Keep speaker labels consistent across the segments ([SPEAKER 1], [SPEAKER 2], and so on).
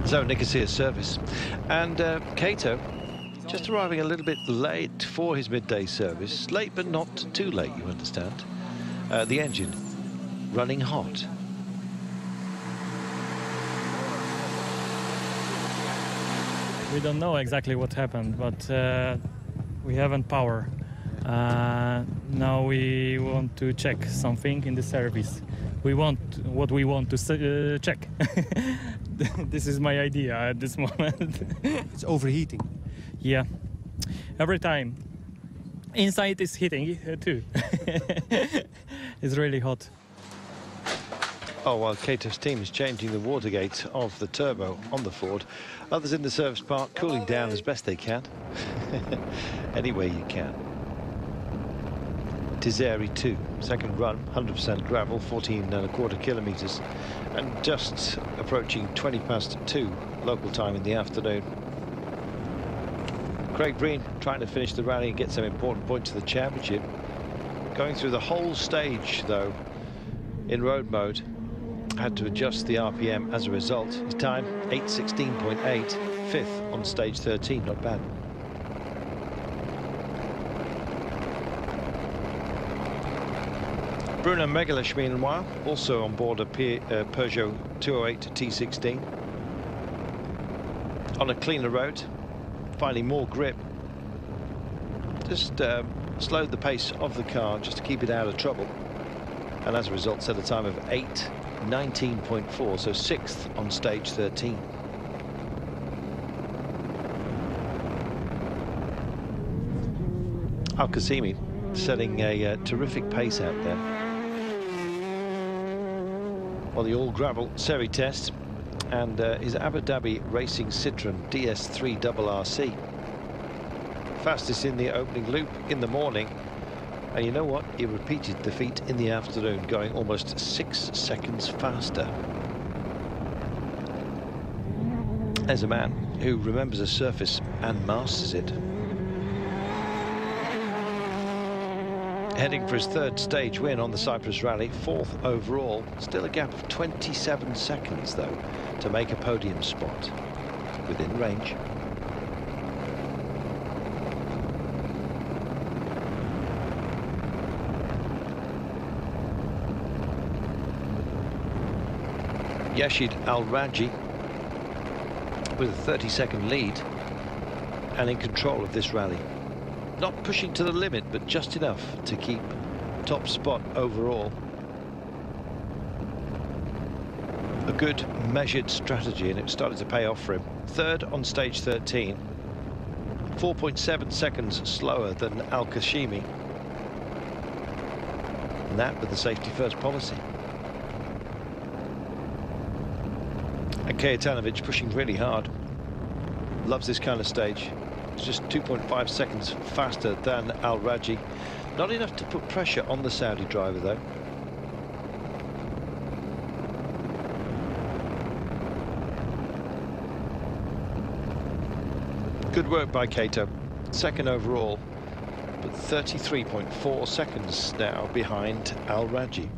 [SPEAKER 1] So Nicosia's service, and Kato just arriving a little bit late for his midday service. Late but not too late, you understand. The engine running hot.
[SPEAKER 2] We don't know exactly what happened, but we haven't power. Now we want to check something in the service. We want what we want to check. This is my idea at this moment.
[SPEAKER 3] It's overheating.
[SPEAKER 2] Yeah, every time. Inside is heating too. It's really hot.
[SPEAKER 1] Oh, while Kato's team is changing the water gate of the turbo on the Ford, others in the service park cooling down as best they can. Any way you can. Tizeri 2, second run, 100% gravel, 14.25 kilometres, and just approaching 20 past 2 local time in the afternoon. Craig Breen trying to finish the rally and get some important points to the championship. Going through the whole stage, though, in road mode. Had to adjust the RPM as a result. His time, 8:16.8, fifth on stage 13, not bad. Bruno Megalish, meanwhile, also on board a Peugeot 208 T16. On a cleaner road, finding more grip. Just slowed the pace of the car just to keep it out of trouble. And as a result, set a time of 8:19.4, so sixth on stage 13. Al-Qasimi setting a terrific pace out there. Well, the all-gravel Seri test and his Abu Dhabi Racing Citroen DS3 RRC. Fastest in the opening loop in the morning. And you know what? He repeated the feat in the afternoon, going almost 6 seconds faster. There's a man who remembers a surface and masters it. Heading for his third stage win on the Cyprus Rally, fourth overall. Still a gap of 27 seconds, though, to make a podium spot. Within range. Yashid Al-Raji with a 30-second lead and in control of this rally. Not pushing to the limit, but just enough to keep top spot overall. A good measured strategy, and it started to pay off for him. Third on stage 13, 4.7 seconds slower than Al-Qasimi, and that with the safety first policy. And Kajetanovic pushing really hard. Loves this kind of stage. It's just 2.5 seconds faster than Al-Raji. Not enough to put pressure on the Saudi driver, though. Good work by Kato. Second overall, but 33.4 seconds now behind Al-Raji.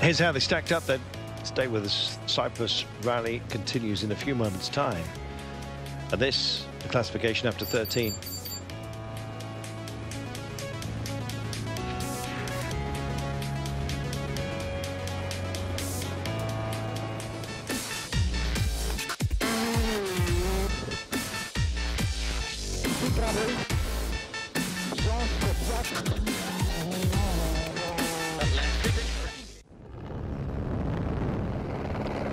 [SPEAKER 1] Here's how they stacked up then. Stay with us. Cyprus Rally continues in a few moments' time. And this, the classification after 13.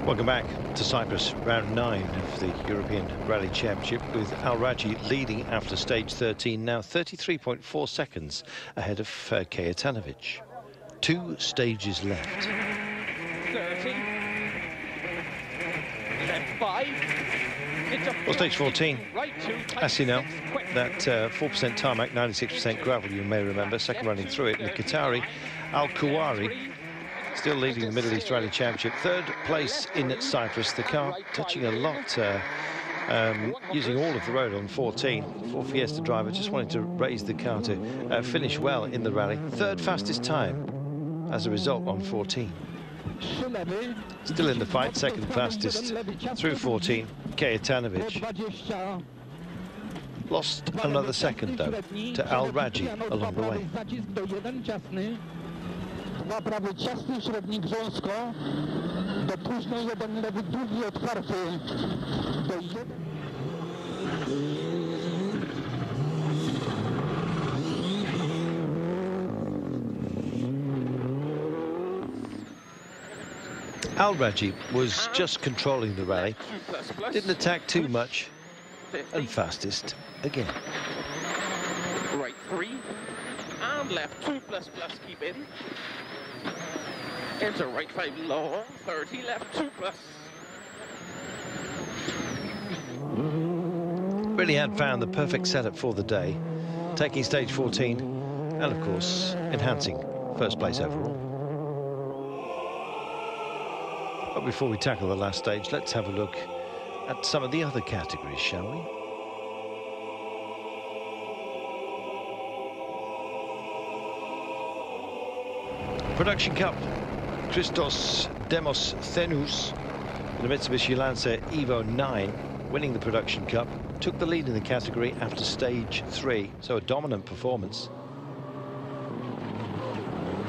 [SPEAKER 1] Welcome back to Cyprus, round 9 of the European Rally Championship, with Al-Raji leading after stage 13, now 33.4 seconds ahead of Kajetanovic. 2 stages left.
[SPEAKER 4] 30. Left 5.
[SPEAKER 1] Well, stage 14, Asino, that 4% tarmac, 96% gravel, you may remember, second running through it, and the Qatari Al-Kuwari Still leading the Middle East Rally Championship. Third place in Cyprus. The car touching a lot, using all of the road on 14. For Fiesta driver just wanting to raise the car to finish well in the rally. Third fastest time as a result on 14. Still in the fight, second fastest through 14, Kajatanovic. Lost another second, though, to Al Raji along the way. Al Raji was just controlling the rally, didn't attack too much, and fastest again.
[SPEAKER 4] Right 3 and left 2++, keep in. Into right 5 long, 30, left 2+.
[SPEAKER 1] Really had found the perfect setup for the day, taking stage 14 and of course enhancing first place overall. But before we tackle the last stage, let's have a look at some of the other categories, shall we? Production Cup, Christos Demosthenes in the Mitsubishi Lancer Evo 9, winning the Production Cup, took the lead in the category after stage 3, so a dominant performance.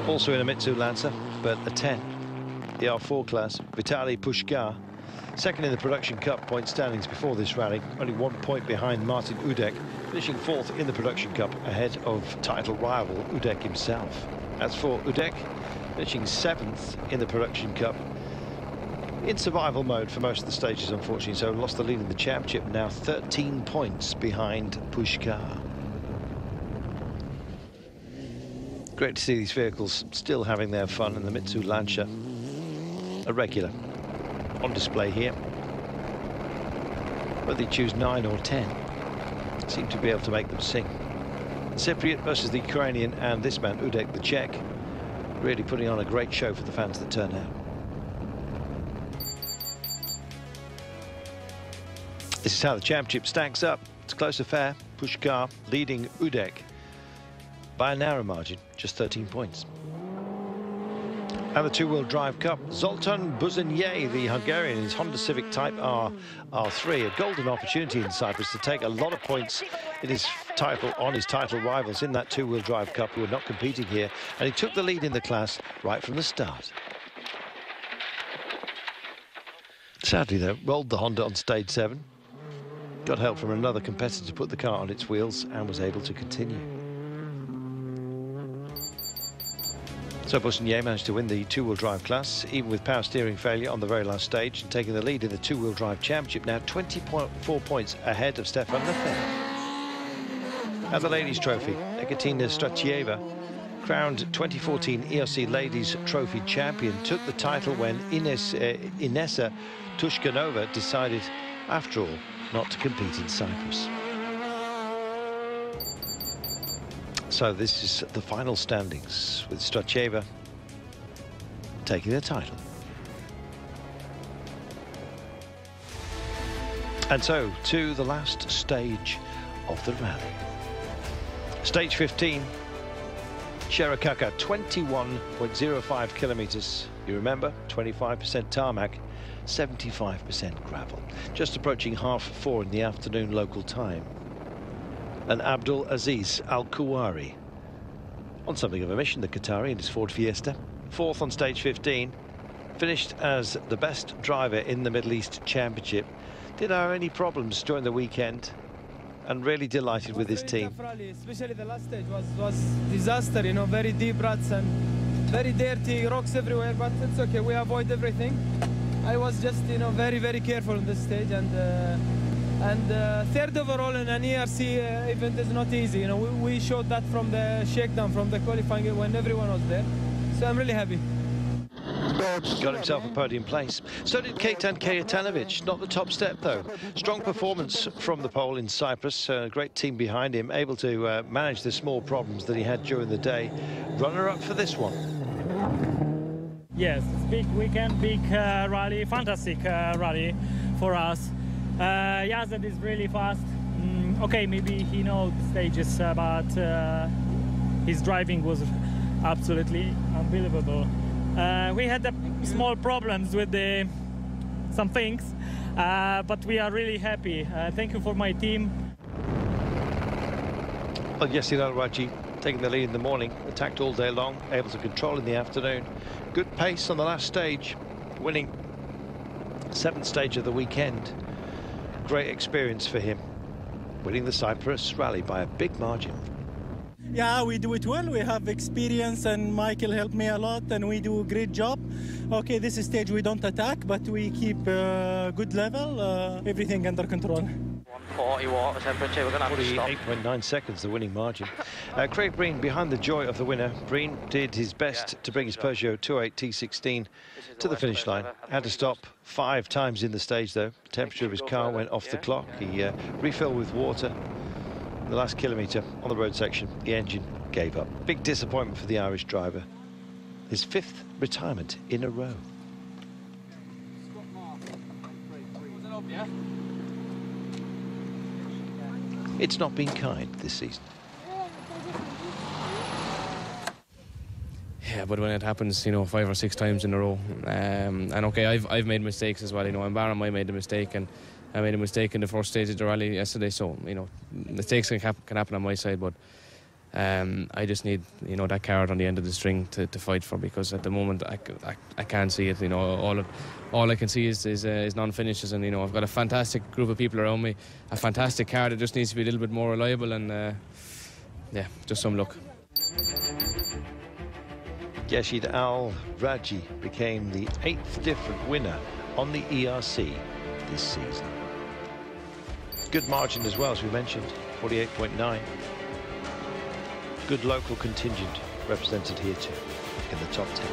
[SPEAKER 1] Also in a Mitsu Lancer, but a 10. The R4 class, Vitaly Pushkar, second in the Production Cup point standings before this rally, only 1 point behind Martin Udek, finishing 4th in the Production Cup ahead of title rival Udek himself. As for Udek, finishing 7th in the Production Cup, in survival mode for most of the stages, unfortunately, so lost the lead in the championship, now 13 points behind Pushkar. Great to see these vehicles still having their fun, in the Mitsu Lancia, a regular on display here. Whether you choose 9 or 10, seem to be able to make them sing. The Cypriot versus the Ukrainian, and this man Udek, the Czech, really putting on a great show for the fans that turn out. This is how the championship stacks up. It's a close affair. Pushkar leading Udek by a narrow margin, just 13 points. And the two-wheel drive cup, Zoltan Buzynye, the Hungarian, in his Honda Civic Type R R3, a golden opportunity in Cyprus to take a lot of points in his title, on his title rivals in that two-wheel drive cup who are not competing here, and he took the lead in the class right from the start. Sadly, though, rolled the Honda on stage 7, got help from another competitor to put the car on its wheels, and was able to continue. So Buzynye managed to win the two-wheel drive class, even with power steering failure on the very last stage, and taking the lead in the two-wheel drive championship, now 24 points ahead of Stefan Lefebvre. At the ladies' trophy, Ekaterina Stratyeva, crowned 2014 ERC Ladies Trophy champion, took the title when Inessa Tushkanova decided, after all, not to compete in Cyprus. So this is the final standings, with Stratyeva taking the title. And so to the last stage of the rally. Stage 15, Shirakaka, 21.05 kilometers. You remember, 25% tarmac, 75% gravel. Just approaching 4:30 in the afternoon local time. And Abdul Aziz Al-Kuwari on something of a mission, the Qatari, in his Ford Fiesta. 4th on stage 15, finished as the best driver in the Middle East Championship. Didn't have any problems during the weekend, and really delighted with his team.
[SPEAKER 3] Rally, especially the last stage was disaster, you know, very deep ruts and very dirty, rocks everywhere, but it's okay, we avoid everything. I was just, you know, very careful on this stage, and third overall in an ERC event is not easy. You know, we showed that from the shakedown, from the qualifying when everyone was there. So I'm really happy.
[SPEAKER 1] Got himself a podium place. So did Keitan Kajatanovic. Not the top step, though. Strong performance from the pole in Cyprus. A great team behind him, able to manage the small problems that he had during the day. Runner-up for this one.
[SPEAKER 2] Yes, it's big weekend, big rally, fantastic rally for us. Yazd is really fast. Okay, maybe he knows the stages, but his driving was absolutely unbelievable. We had small problems with some things, but we are really happy. Thank you for my team.
[SPEAKER 1] Well, Yasir Al-Raji taking the lead in the morning, attacked all day long, able to control in the afternoon. Good pace on the last stage, winning 7th stage of the weekend. Great experience for him, winning the Cyprus Rally by a big margin.
[SPEAKER 5] Yeah, we do it well. We have experience, and Michael helped me a lot, and we do a great job. Okay, this stage we don't attack, but we keep good level, everything under control.
[SPEAKER 6] 140 water temperature, we're going to have to stop.
[SPEAKER 1] 48.9 seconds, the winning margin. Craig Breen behind the joy of the winner. Breen did his best to bring his Peugeot 208 T16 to the finish line. Had to stop 5 times in the stage, though. The temperature of his car went off the clock. He refilled with water. The last kilometre on the road section, the engine gave up. Big disappointment for the Irish driver. His 5th retirement in a row. It's not been kind this season.
[SPEAKER 7] Yeah, but when it happens, you know, 5 or 6 times in a row, and okay, I've made mistakes as well. You know, in Barham I made a mistake, and I made a mistake in the first stage of the rally yesterday. So, you know, mistakes can happen on my side, but I just need, you know, that carrot on the end of the string to fight for, because at the moment I can't see it. You know, all I can see is non-finishes, and you know, I've got a fantastic group of people around me, a fantastic car that just needs to be a little bit more reliable, and yeah, just some luck.
[SPEAKER 1] Yasir Al-Raji became the 8th different winner on the ERC this season. Good margin as well, as we mentioned, 48.9. Good local contingent represented here too, in the top 10.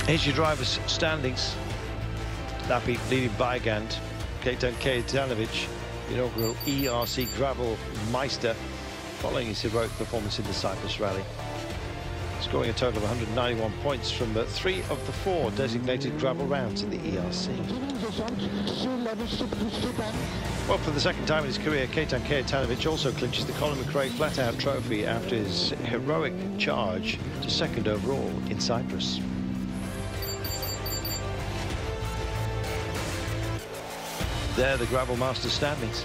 [SPEAKER 1] Here's your drivers' standings. Lapi leading Baigand, Ketan Kejtanovic, inaugural ERC Gravel Meister, following his heroic performance in the Cyprus Rally. Scoring a total of 191 points from 3 of the 4 designated gravel rounds in the ERC. Well, for the 2nd time in his career, Ketan Kejtanovic also clinches the Colin McRae Flat-Out Trophy after his heroic charge to 2nd overall in Cyprus. There, the Gravel Masters standings.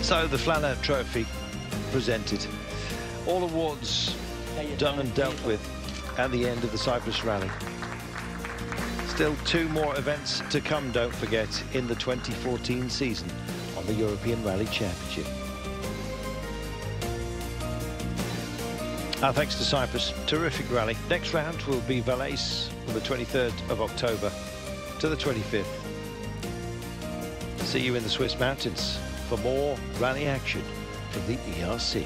[SPEAKER 1] So the Flat-Out Trophy presented. All awards done and dealt with at the end of the Cyprus Rally. Still 2 more events to come, don't forget, in the 2014 season on the European Rally Championship. Our thanks to Cyprus, terrific rally. Next round will be Valais from the 23rd of October to the 25th. See you in the Swiss mountains for more rally action from the ERC.